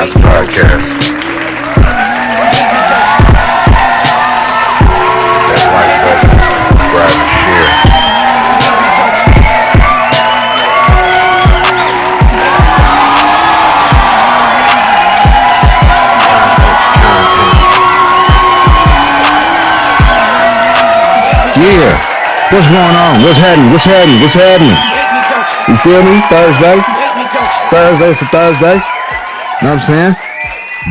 Kons podcast. That's like button, subscribe and share. Yeah, what's going on? What's happening? You feel me? Thursday's a Thursday. Know what I'm saying?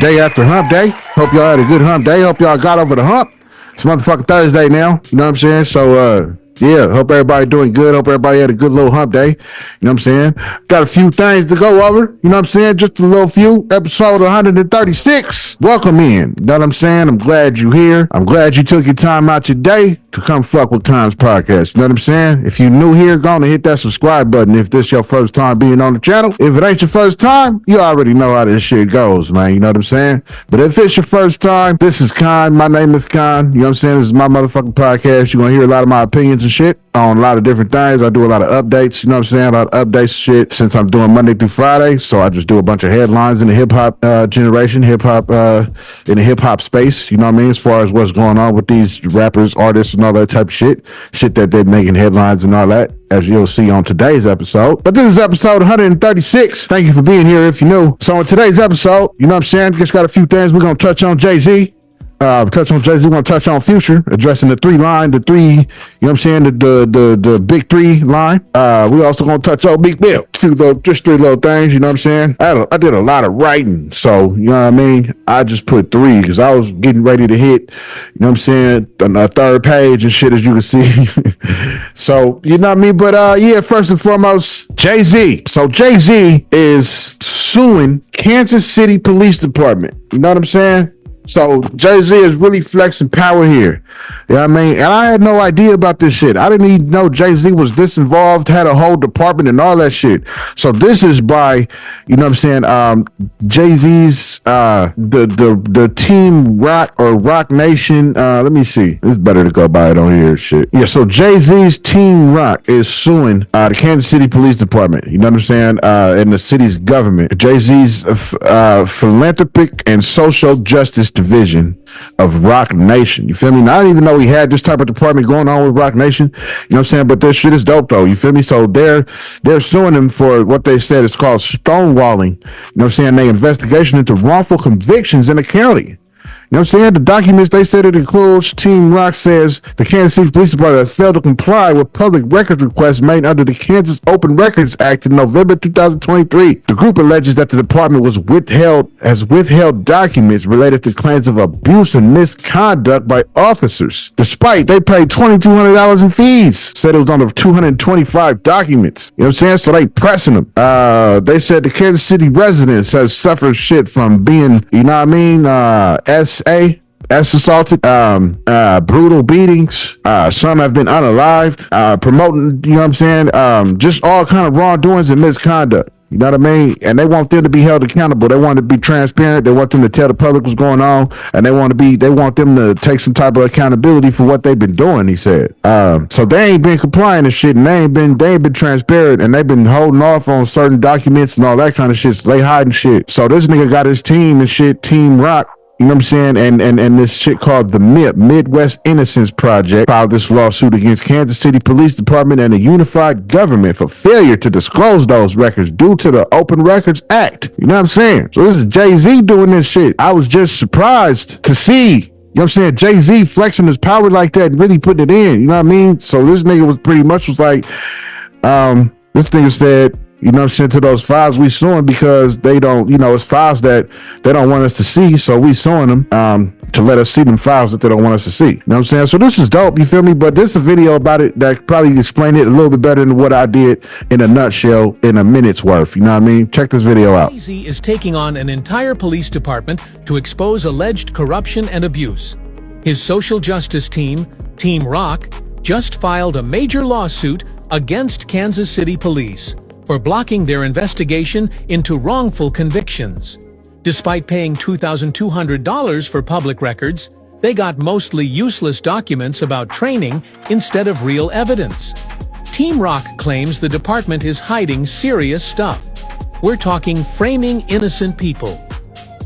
Day after hump day. Hope y'all had a good hump day. Hope y'all got over the hump. It's motherfucking Thursday now. You know what I'm saying? So, yeah, hope everybody doing good. Hope everybody had a good little hump day. You know what I'm saying? Got a few things to go over. You know what I'm saying? Just a little few. Episode 136. Welcome in. You know what I'm saying? I'm glad you're here. I'm glad you took your time out your day to come fuck with Kons podcast. You know what I'm saying? If you're new here, go on and hit that subscribe button if this your first time being on the channel. If it ain't your first time, you already know how this shit goes, man. You know what I'm saying? But if it's your first time, this is Con. My name is Con. You know what I'm saying? This is my motherfucking podcast. You're going to hear a lot of my opinions and shit on a lot of different things. I do a lot of updates, you know what I'm saying? A lot of updates shit since I'm doing Monday through Friday. So I just do a bunch of headlines in the hip hop generation, in the hip hop space, you know what I mean? As far as what's going on with these rappers, artists, and all that type of shit that they're making headlines and all that, as you'll see on today's episode. But this is episode 136. Thank you for being here if you're new. So in today's episode, you know what I'm saying? Just got a few things. We're going to touch on Jay-Z. We're going to touch on Future, addressing the three, you know what I'm saying, the big three line. We also going to touch on Meek Mill. Just three little things, you know what I'm saying? I did a lot of writing, so, you know what I mean? I just put three because I was getting ready to hit, you know what I'm saying, a third page and shit, as you can see. So, you know what I mean? But, yeah, first and foremost, Jay-Z. So, Jay-Z is suing Kansas City Police Department. You know what I'm saying? So Jay-Z is really flexing power here. You know what I mean? And I had no idea about this shit. I didn't even know Jay-Z was this involved, had a whole department and all that shit. So this is by, you know what I'm saying, Jay-Z's the Team Rock or Rock Nation. Let me see. It's better to go by it on here shit. Yeah, so Jay-Z's Team Rock is suing the Kansas City Police Department. You know what I'm saying? And the city's government. Jay-Z's philanthropic and social justice division of Rock Nation. You feel me? Now, I didn't even know he had this type of department going on with Rock Nation. You know what I'm saying? But this shit is dope though. You feel me? So they're suing him for what they said is called stonewalling. You know what I'm saying? They investigation into wrongful convictions in the county. You know what I'm saying? The documents, they said it includes Team Rock says the Kansas City Police Department has failed to comply with public records requests made under the Kansas Open Records Act in November 2023. The group alleges that the department has withheld documents related to claims of abuse and misconduct by officers. Despite they paid $2,200 in fees, said it was under 225 documents. You know what I'm saying? So they pressing them. They said the Kansas City residents have suffered shit from being, you know what I mean, assaulted, brutal beatings. Some have been unalived, promoting, you know what I'm saying, just all kind of wrongdoings and misconduct. You know what I mean? And they want them to be held accountable. They want to be transparent. They want them to tell the public what's going on, and they want them to take some type of accountability for what they've been doing. He said. So they ain't been complying and shit, and they ain't been transparent, and they've been holding off on certain documents and all that kind of shit. So they hiding shit. So this nigga got his team and shit, Team Rock. You know what I'm saying? And this shit called the MIP, Midwest Innocence Project, filed this lawsuit against Kansas City Police Department and the unified government for failure to disclose those records due to the Open Records Act. You know what I'm saying? So this is Jay-Z doing this shit. I was just surprised to see, you know what I'm saying, Jay-Z flexing his power like that and really putting it in. You know what I mean? So this nigga was pretty much like, this nigga said, you know what I'm saying, to those files we suing because they don't, you know, it's files that they don't want us to see, so we suing them to let us see them files that they don't want us to see. You know what I'm saying? So this is dope, you feel me? But this is a video about it that probably explained it a little bit better than what I did in a nutshell in a minute's worth. You know what I mean? Check this video out. Jay-Z is taking on an entire police department to expose alleged corruption and abuse. His social justice team, Team Rock, just filed a major lawsuit against Kansas City Police for blocking their investigation into wrongful convictions. Despite paying $2,200 for public records, they got mostly useless documents about training instead of real evidence. Team Rock claims the department is hiding serious stuff. We're talking framing innocent people.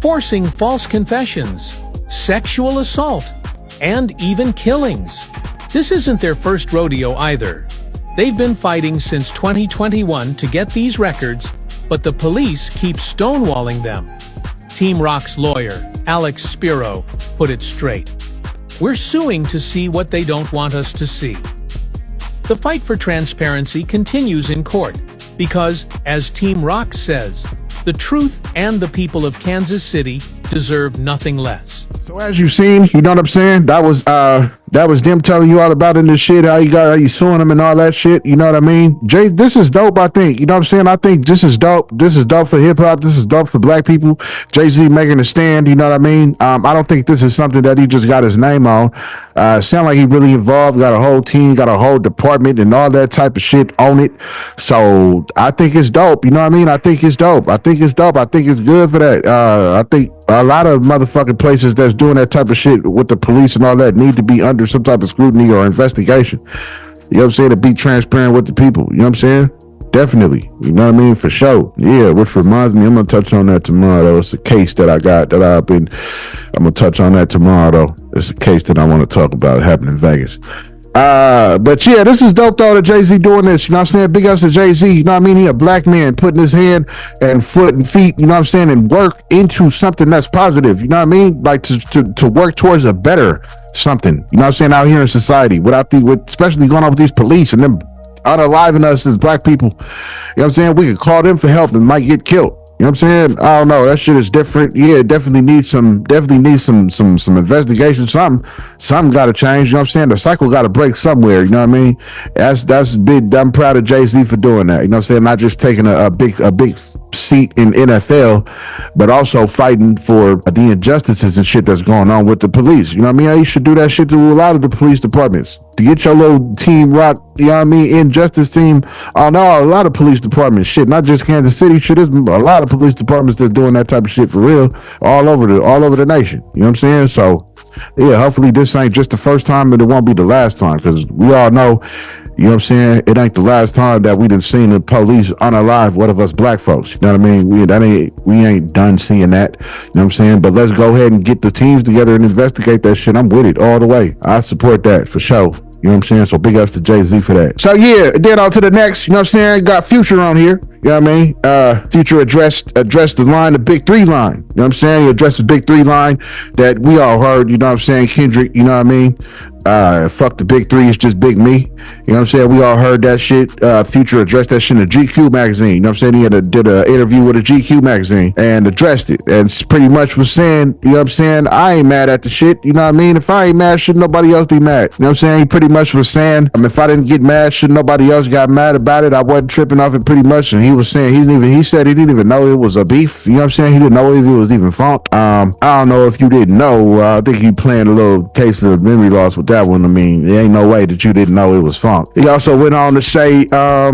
forcing false confessions, sexual assault, and even killings. This isn't their first rodeo either. They've been fighting since 2021 to get these records, but the police keep stonewalling them. Team Rock's lawyer, Alex Spiro, put it straight. We're suing to see what they don't want us to see. The fight for transparency continues in court because, as Team Rock says, the truth and the people of Kansas City deserve nothing less. So as you seen, you know what I'm saying? That was them telling you all about in this shit, how you suing them and all that shit. You know what I mean? Jay, this is dope, I think. You know what I'm saying? I think this is dope. This is dope for hip hop. This is dope for black people. Jay-Z making a stand, you know what I mean? I don't think this is something that he just got his name on. Sound like he really involved, got a whole team, got a whole department and all that type of shit on it. So I think it's dope. You know what I mean? I think it's dope. I think it's dope. I think it's good for that. I think a lot of motherfucking places that's doing that type of shit with the police and all that need to be under some type of scrutiny or investigation. You know what I'm saying? To be transparent with the people. You know what I'm saying? Definitely. You know what I mean? For sure. Yeah, which reminds me, I'm going to touch on that tomorrow. That was a case that I got that I'm going to touch on that tomorrow, though. It's a case that I want to talk about. It happened in Vegas. But yeah, this is dope though that Jay-Z doing this, you know what I'm saying? Big ups to Jay-Z, you know what I mean? He a black man putting his hand and foot and feet, you know what I'm saying, and work into something that's positive, you know what I mean? Like to work towards a better something, you know what I'm saying, out here in society, especially going on with these police and them unaliving us as black people, you know what I'm saying? We could call them for help and might get killed. You know what I'm saying? I don't know. That shit is different. Yeah, it definitely needs some investigation. Something got to change. You know what I'm saying? The cycle got to break somewhere. You know what I mean? That's big. I'm proud of Jay-Z for doing that. You know what I'm saying? Not just taking a big seat in NFL, but also fighting for the injustices and shit that's going on with the police. You know what I mean? You should do that shit to a lot of the police departments. To get your little Team Rock, you know what I mean, injustice team. Oh no, a lot of police departments, shit, not just Kansas City, shit. There's a lot of police departments that's doing that type of shit for real, all over the nation. You know what I'm saying? So yeah, hopefully this ain't just the first time and it won't be the last time, because we all know, you know what I'm saying, it ain't the last time that we done seen the police unalive one of us black folks. You know what I mean? We ain't done seeing that. You know what I'm saying? But let's go ahead and get the teams together and investigate that shit. I'm with it all the way. I support that for sure. You know what I'm saying? So big ups to Jay-Z for that. So yeah, then on to the next, you know what I'm saying? Got Future on here. You know what I mean? Future addressed the line, the Big Three line. You know what I'm saying? He addressed the Big Three line that we all heard, you know what I'm saying? Kendrick, you know what I mean? Fuck the Big Three, it's just Big Me. You know what I'm saying? We all heard that shit. Future addressed that shit in the GQ magazine. You know what I'm saying? He did an interview with a GQ magazine and addressed it. And pretty much was saying, you know what I'm saying? I ain't mad at the shit. You know what I mean? If I ain't mad, should nobody else be mad? You know what I'm saying? He pretty much was saying, if I didn't get mad, should nobody else got mad about it? I wasn't tripping off it pretty much. And he was saying, he said he didn't even know it was a beef. You know what I'm saying? He didn't know if it was even funk. I don't know if you didn't know. I think he playing a little case of memory loss with that one. I mean, there ain't no way that you didn't know it was funk. He also went on to say, yeah,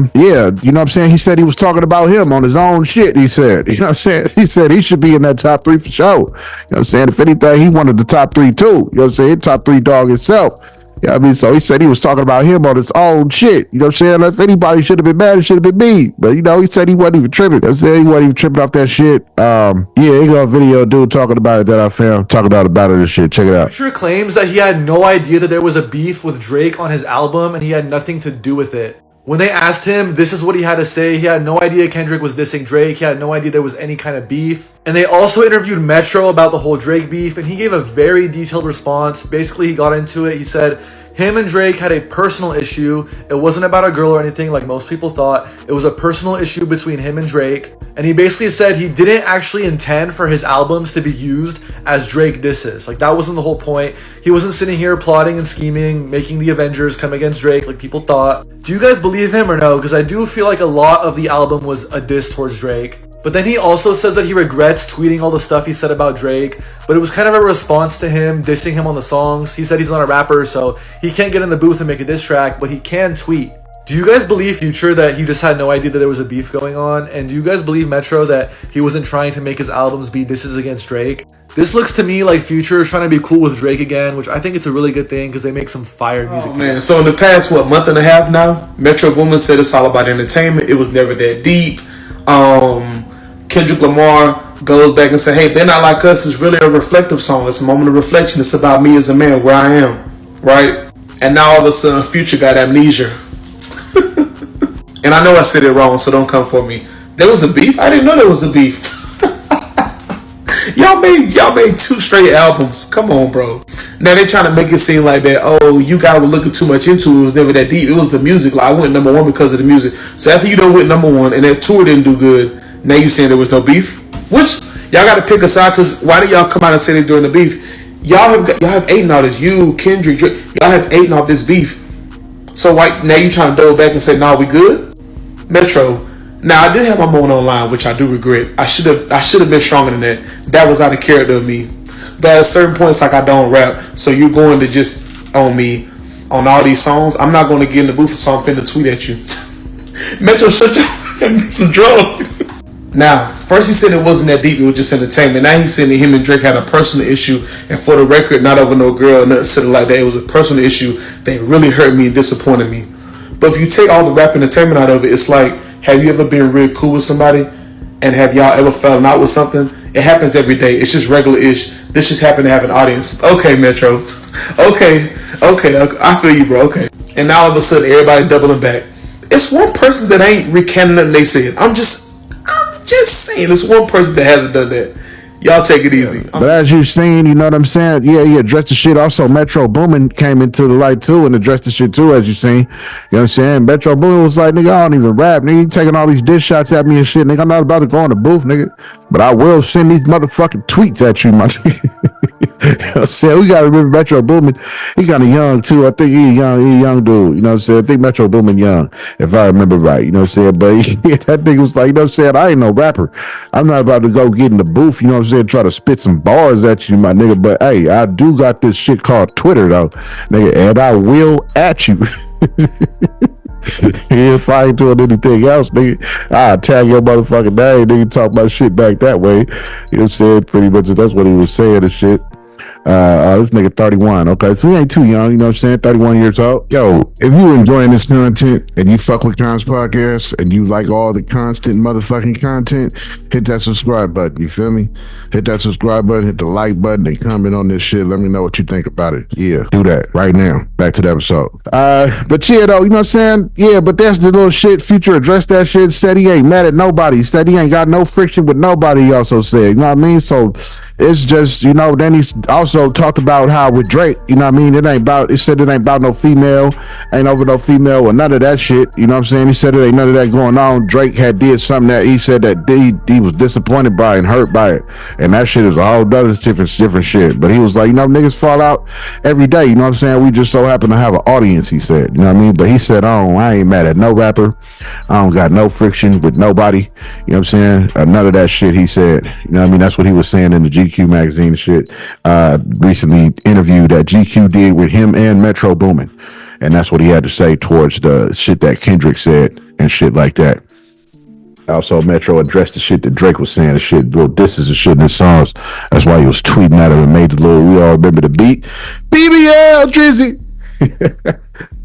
you know what I'm saying? He said he was talking about him on his own shit, he said. You know what I'm saying? He said he should be in that top three for sure. You know what I'm saying? If anything, he wanted the top three too. You know what I'm saying? Top three dog himself. You know what I mean? So he said he was talking about him on his own shit. You know what I'm saying? If anybody should have been mad, it should have been me. But, you know, he said he wasn't even tripping. You know what I'm saying? He wasn't even tripping off that shit. Yeah, he got a video dude talking about it that I found. Talking about it and shit. Check it out. Future claims that he had no idea that there was a beef with Drake on his album and he had nothing to do with it. When they asked him, this is what he had to say. He had no idea Kendrick was dissing Drake. He had no idea there was any kind of beef. And they also interviewed Metro about the whole Drake beef, and he gave a very detailed response. Basically, he got into it. He said him and Drake had a personal issue. It wasn't about a girl or anything like most people thought. It was a personal issue between him and Drake. And he basically said he didn't actually intend for his albums to be used as Drake disses. Like, that wasn't the whole point. He wasn't sitting here plotting and scheming, making the Avengers come against Drake like people thought. Do you guys believe him or no? Because I do feel like a lot of the album was a diss towards Drake. But then he also says that he regrets tweeting all the stuff he said about Drake, but it was kind of a response to him dissing him on the songs. He said he's not a rapper, so he can't get in the booth and make a diss track, but he can tweet. Do you guys believe Future that he just had no idea that there was a beef going on? And do you guys believe Metro that he wasn't trying to make his albums be disses against Drake? This looks to me like Future is trying to be cool with Drake again, which I think it's a really good thing because they make some fire music. Oh man, so in the past, month and a half now, Metro Boomin said it's all about entertainment. It was never that deep. Kendrick Lamar goes back and say, hey, They're Not Like Us is really a reflective song. It's a moment of reflection. It's about me as a man, where I am, right? And now all of a sudden, Future got amnesia. And I know I said it wrong, so don't come for me. There was a beef? I didn't know there was a beef. Y'all made 2 straight albums. Come on, bro. Now they trying to make it seem like that, oh, you guys were looking too much into it. It was never that deep. It was the music. Like, I went number 1 because of the music. So after you done went number 1 and that tour didn't do good, now you saying there was no beef? Which, y'all got to pick a side, because why did y'all come out and say that during the beef? Y'all have eaten all this. You, Kendrick, Drake, y'all have eaten off this beef. So why now you trying to double back and say, nah, we good? Metro. Now I did have my moment online, which I do regret. I should have been stronger than that. That was out of character of me. But at a certain point, it's like I don't rap. So you're going to just on me on all these songs. I'm not going to get in the booth, so I'm finna tweet at you. Metro, shut your and some drug. Now, first he said it wasn't that deep, it was just entertainment. Now he's saying that him and Drake had a personal issue, and for the record, not over no girl, nothing silly like that. It was a personal issue that really hurt me and disappointed me. But if you take all the rap entertainment out of it, it's like, have you ever been real cool with somebody, and have y'all ever fallen out with something? It happens every day. It's just regular-ish. This just happened to have an audience. Okay, Metro. Okay, I feel you, bro. Okay. And now all of a sudden, everybody doubling back. It's one person that ain't recanting nothing they said. I'm just saying, it's one person that hasn't done that. Y'all take it easy. But as you've seen, you know what I'm saying? Yeah, he addressed the shit. Also, Metro Boomin came into the light too and addressed the shit too, as you seen. You know what I'm saying? Metro Boomin was like, nigga, I don't even rap. Nigga, you taking all these diss shots at me and shit. Nigga, I'm not about to go in the booth, nigga. But I will send these motherfucking tweets at you, my nigga. You know what I'm saying? We gotta remember Metro Boomin. He kind of young too. I think he a young dude. You know what I'm saying? I think Metro Boomin young, if I remember right. You know what I'm saying? But that nigga was like, you know what I'm saying? I ain't no rapper. I'm not about to go get in the booth, you know what I'm saying? Try to spit some bars at you, my nigga. But hey, I do got this shit called Twitter though, nigga, and I will at you. If I ain't doing anything else, nigga, I'll tag your motherfucking name, nigga, talk about shit back that way. You know what I'm saying? Pretty much that's what he was saying and shit. This nigga 31, okay, so he ain't too young, you know what I'm saying? 31 years old. Yo, if you enjoying this content and you fuck with Kons podcast and you like all the constant motherfucking content, hit that subscribe button, you feel me? Hit that subscribe button, hit the like button, and comment on this shit. Let me know what you think about it. Yeah, do that right now. Back to the episode. But yeah, though, you know what I'm saying? Yeah, but that's the little shit. Future addressed that shit, said he ain't mad at nobody, said he ain't got no friction with nobody, he also said, you know what I mean? So it's just, you know, then he's also talked about how with Drake, you know what I mean, it said it ain't about no female, ain't over no female or none of that shit, you know what I'm saying? He said it ain't none of that going on. Drake had did something that he said that he was disappointed by and hurt by it, and that shit is a whole other different shit. But he was like, you know, niggas fall out every day, you know what I'm saying? We just so happen to have an audience, he said, you know what I mean? But he said, I ain't mad at no rapper, I don't got no friction with nobody, you know what I'm saying? None of that shit, he said, you know what I mean? That's what he was saying in the GQ magazine and shit. Recently interview that GQ did with him and Metro Boomin, and that's what he had to say towards the shit that Kendrick said and shit like that. Also, Metro addressed the shit that Drake was saying and shit, little disses and shit in his songs. That's why he was tweeting at him and made the little, we all remember the beat, BBL Drizzy.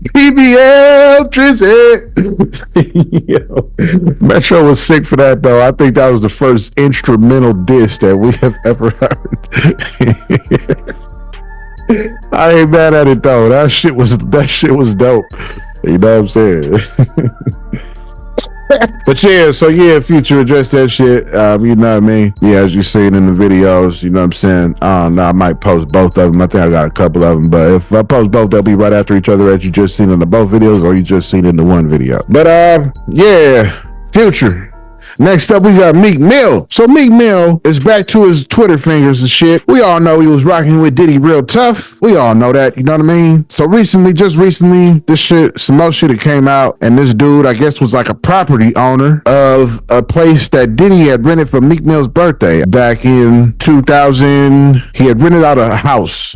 BBL Drizzy. Yo, Metro was sick for that though. I think that was the first instrumental diss that we have ever heard. I ain't mad at it though. That shit was dope. You know what I'm saying? But yeah, so yeah, Future addressed that shit. You know what I mean? Yeah, as you seen in the videos, you know what I'm saying? I don't know, I might post both of them. I think I got a couple of them, but if I post both, they'll be right after each other, as you just seen in the both videos, or you just seen in the one video. But yeah, Future. Next up, we got Meek Mill. So Meek Mill is back to his Twitter fingers and shit. We all know he was rocking with Diddy real tough. We all know that, you know what I mean? So just recently, some more shit that came out, and this dude, I guess, was like a property owner of a place that Diddy had rented for Meek Mill's birthday back in 2000. He had rented out a house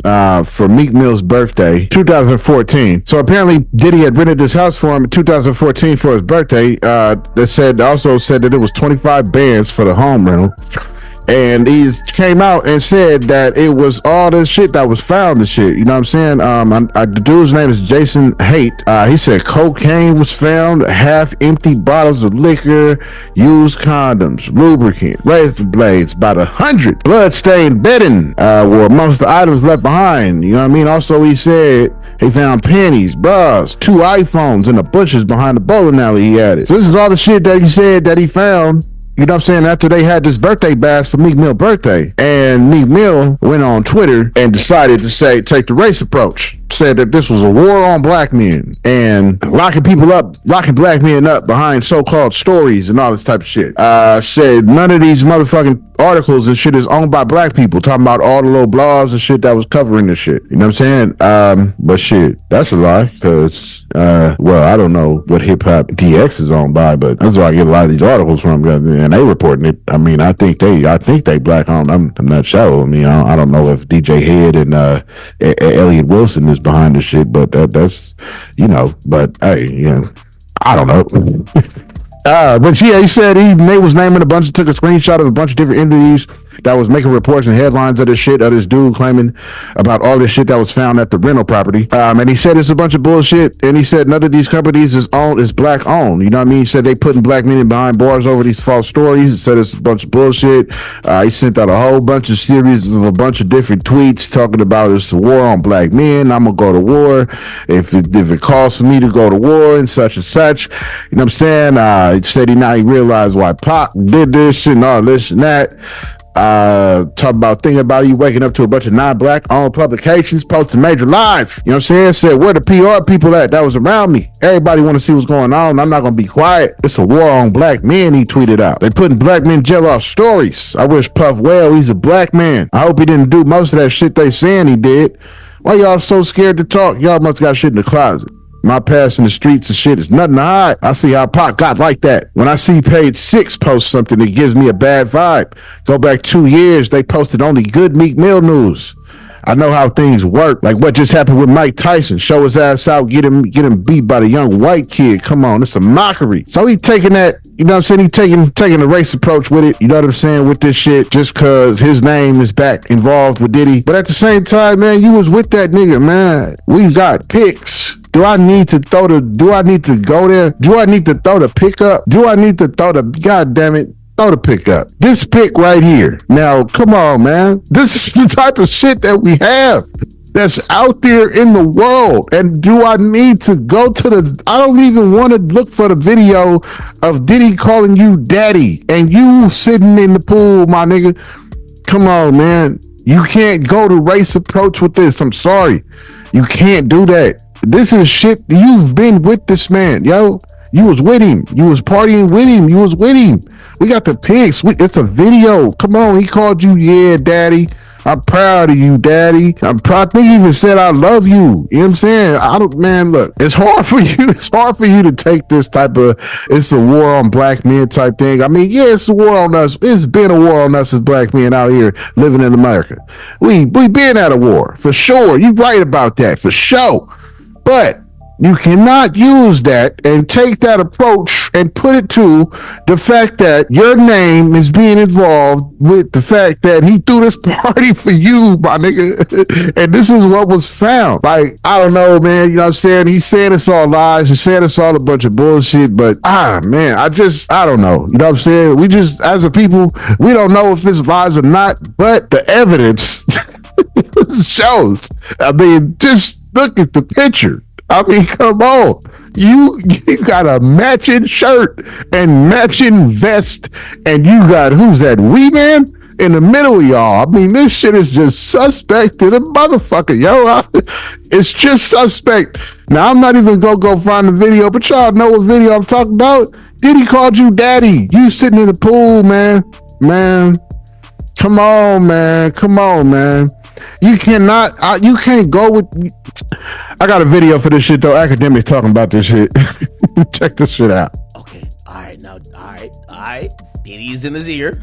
for Meek Mill's birthday, 2014. So apparently, Diddy had rented this house for him in 2014 for his birthday. Also said that it was 25 bands for the home rental. And he came out and said that it was all this shit that was found and shit. You know what I'm saying? The dude's name is Jason Haight. He said cocaine was found, half empty bottles of liquor, used condoms, lubricant, razor blades, about 100. Blood-stained bedding were amongst the items left behind. You know what I mean? Also, he said he found panties, bras, 2 iPhones in the bushes behind the bowling alley he had it. So this is all the shit that he said that he found. You know what I'm saying? After they had this birthday bash for Meek Mill's birthday. And Meek Mill went on Twitter and decided to take the race approach. Said that this was a war on black men and locking black men up behind so-called stories and all this type of shit. Said none of these motherfucking articles and shit is owned by black people, talking about all the little blogs and shit that was covering this shit. You know what I'm saying? But shit, that's a lie, because well, I don't know what Hip Hop DX is owned by, but that's where I get a lot of these articles from, and they reporting it. I mean, I think they black owned. I'm not sure. I mean, I don't know if DJ Head and Elliot Wilson is behind this shit, but that's, you know, but hey, you know, I don't know. But yeah, he said they was naming took a screenshot of a bunch of different entities that was making reports and headlines of this dude claiming about all this shit that was found at the rental property. And he said it's a bunch of bullshit. And he said none of these companies is black owned. You know what I mean? He said they putting black men behind bars over these false stories. He said it's a bunch of bullshit. He sent out a whole bunch of series of a bunch of different tweets talking about it's a war on black men. I'm gonna go to war if it calls for me to go to war and such and such. You know what I'm saying? He said he realized why Pac did this and all this and that. Talk about thinking about you waking up to a bunch of non-black owned publications posting major lies. You know what I'm saying? Said, where the PR people at that was around me? Everybody want to see what's going on. I'm not going to be quiet. It's a war on black men, he tweeted out. They putting black men in jail off stories. I wish Puff well, he's a black man. I hope he didn't do most of that shit they saying he did. Why y'all so scared to talk? Y'all must got shit in the closet. My past in the streets and shit is nothing to hide. I see how Pac got like that. When I see Page 6 post something that gives me a bad vibe, go back 2 years, they posted only good Meek Mill news. I know how things work. Like what just happened with Mike Tyson. Show his ass out, get him beat by the young white kid. Come on, it's a mockery. So he taking that, you know what I'm saying? He taking a race approach with it. You know what I'm saying? With this shit, just cause his name is back involved with Diddy. But at the same time, man, you was with that nigga, man. We got pics. Do I need to go there? Do I need to throw the pickup? Do I need to throw the, God damn it, throw the pickup? This pick right here. Now, come on, man. This is the type of shit that we have that's out there in the world. And do I need to go to I don't even want to look for the video of Diddy calling you daddy and you sitting in the pool, my nigga. Come on, man. You can't go to race approach with this. I'm sorry. You can't do that. This is shit. You've been with this man, yo. You was with him. You was partying with him. You was with him. We got the pics. It's a video. Come on. He called you, yeah, daddy. I'm proud of you, daddy. I'm proud. I think he even said I love you. You know what I'm saying? Man, look, it's hard for you. It's hard for you to take this type of, it's a war on black men type thing. I mean, yeah, it's a war on us. It's been a war on us as black men out here living in America. We been at a war, for sure. You right about that, for sure. But you cannot use that and take that approach and put it to the fact that your name is being involved with the fact that he threw this party for you, my nigga. And this is what was found. Like, I don't know, man. You know what I'm saying? He's saying it's all lies. He's saying it's all a bunch of bullshit. But, man, I don't know. You know what I'm saying? We just, as a people, we don't know if it's lies or not. But the evidence shows. I mean, just look at the picture. I mean, come on. You got a matching shirt and matching vest, and you got, who's that, Wee Man? In the middle of y'all. I mean, this shit is just suspect to the motherfucker, yo. It's just suspect. Now, I'm not even gonna go find the video, but y'all know what video I'm talking about. Diddy called you daddy. You sitting in the pool, man. Man, come on, man. Come on, man. You cannot, you can't go with, I got a video for this shit though. Academics talking about this shit. Check this shit out. Okay, all right. Diddy's in his ear.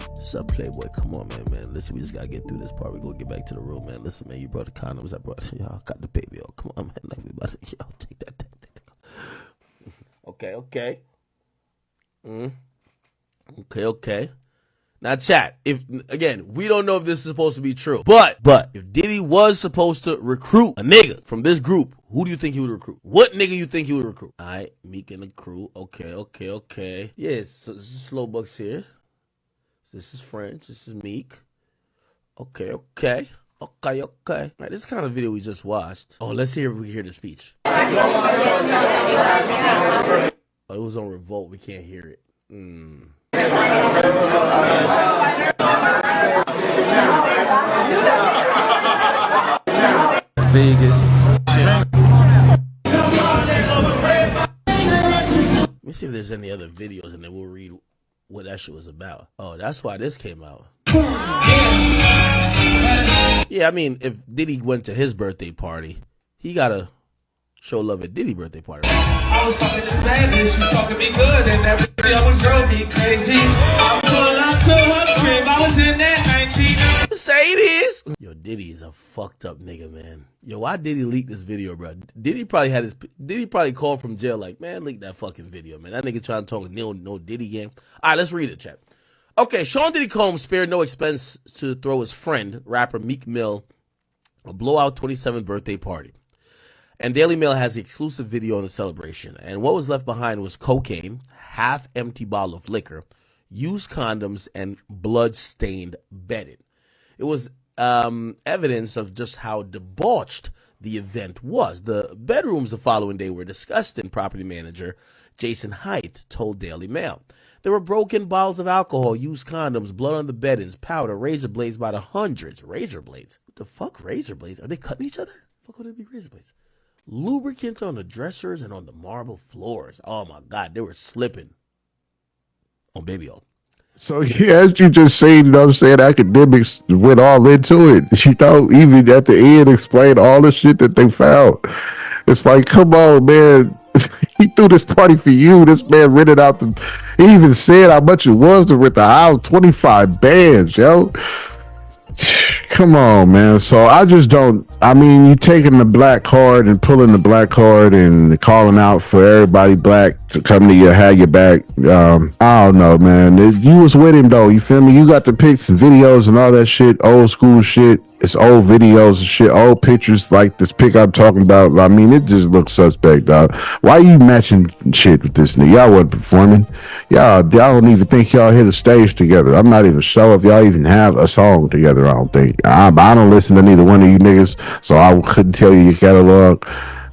What's up, Playboy? Come on, man. Listen, we just gotta get through this part. We gonna get back to the room, man. Listen, man, you brought the condoms. I brought, y'all got the baby. Oh, come on, man. Like we about to, y'all take that. Okay. Okay. Now, chat, if, again, we don't know if this is supposed to be true, but if Diddy was supposed to recruit a nigga from this group, who do you think he would recruit? What nigga you think he would recruit? All right, Meek and the crew. Okay. Yeah, so this is Slow Bucks here. This is French. This is Meek. Okay. All right, this is kind of video we just watched. Oh, let's hear if we hear the speech. Oh, it was on Revolt. We can't hear it. Vegas. Let me see if there's any other videos, and then we'll read what that shit was about. Oh, that's why this came out. Yeah, I mean, if Diddy went to his birthday party, he gotta show love at Diddy's birthday party. I was talking to Spanish, she talking me good, and everything I was drove me crazy. I pulled up to her crib, I was in that 19. Say it is. Yo, Diddy is a fucked up nigga, man. Yo, why Diddy leak this video, bro? Diddy probably called from jail like, man, leak that fucking video, man. That nigga trying to talk no Diddy game. All right, let's read it, chat. Okay, Sean Diddy Combs spared no expense to throw his friend, rapper Meek Mill, a blowout 27th birthday party. And Daily Mail has the exclusive video on the celebration. And what was left behind was cocaine, half-empty bottle of liquor, used condoms, and blood-stained bedding. It was evidence of just how debauched the event was. The bedrooms the following day were disgusting, property manager Jason Haidt told Daily Mail. There were broken bottles of alcohol, used condoms, blood on the beddings, powder, razor blades by the hundreds. Razor blades? What the fuck, razor blades? Are they cutting each other? Fuck, would it be razor blades? Lubricant on the dressers and on the marble floors. Oh my God, they were slipping on baby oil. So yeah, as you just said, you know what I'm saying, academics went all into it. You know, even at the end explained all the shit that they found. It's like, come on, man. He threw this party for you. This man rented out he even said how much it was to rent the house, 25 bands, yo. Come on, man. So I just don't, I mean, you taking the black card and pulling the black card and calling out for everybody black to come to you, have your back. I don't know, man. You was with him though, you feel me? You got the pics and videos and all that shit, old school shit. It's old videos and shit, old pictures like this pic I'm talking about. I mean, it just looks suspect, dog. Why you matching shit with this nigga? Y'all wasn't performing. Y'all don't even think y'all hit a stage together. I'm not even sure if y'all even have a song together, I don't think. I don't listen to neither one of you niggas, so I couldn't tell you your catalog.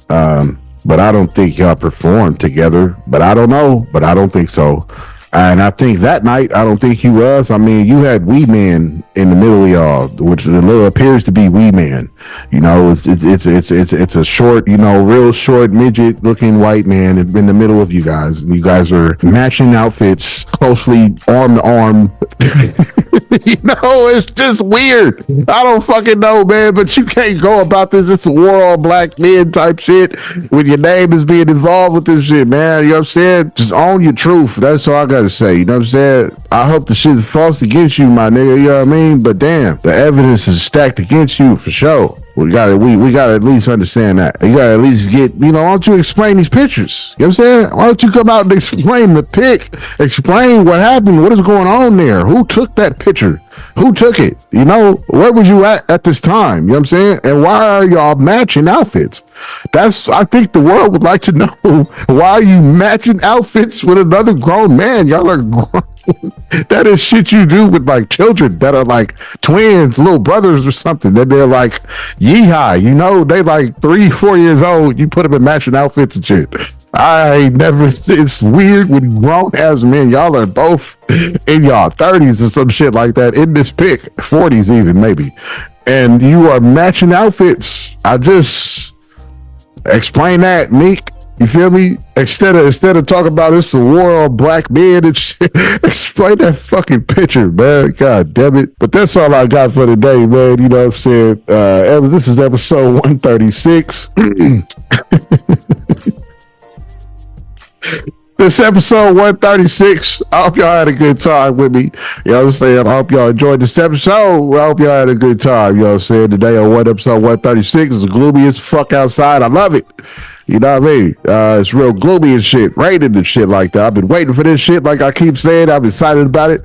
But I don't think y'all performed together. But I don't know. But I don't think so. And I think that night, I don't think you was. I mean, you had Wee Man in the middle of y'all, which appears to be Wee Man. You know, it's a short, you know, real short midget looking white man in the middle of you guys. And you guys are matching outfits, closely arm to arm. You know, it's just weird. I don't fucking know, man, but you can't go about this. It's a war on black men type shit when your name is being involved with this shit, man. You know what I'm saying? Just own your truth. That's all I gotta say. You know what I'm saying? I hope the shit's false against you, my nigga. You know what I mean? But damn, the evidence is stacked against you for sure. We gotta at least understand that. You gotta at least get, you know, why don't you explain these pictures? You know what I'm saying? Why don't you come out and explain the pic? Explain what happened, what is going on there? Who took that picture? Who took it? You know, where was you at this time? You know what I'm saying? And why are y'all matching outfits? I think the world would like to know, why are you matching outfits with another grown man? Y'all are grown. That is shit you do with like children that are like twins, little brothers or something, that they're like yeehaw, you know, they like 3-4 years old, you put them in matching outfits and shit. It's weird when grown ass men, y'all are both in y'all 30s or some shit like that in this pic, 40s even maybe, and you are matching outfits. I just explain that, Meek. You feel me? Instead of talking about it's a war on black men and shit, explain that fucking picture, man. God damn it. But that's all I got for today, man. You know what I'm saying? This is episode 136. This episode 136. I hope y'all had a good time with me. You know what I'm saying? I hope y'all enjoyed this episode. I hope y'all had a good time. You know what I'm saying? Today on episode 136 is the gloomiest fuck outside. I love it. You know what I mean? It's real gloomy and shit, raining and shit like that. I've been waiting for this shit, like I keep saying. I'm excited about it.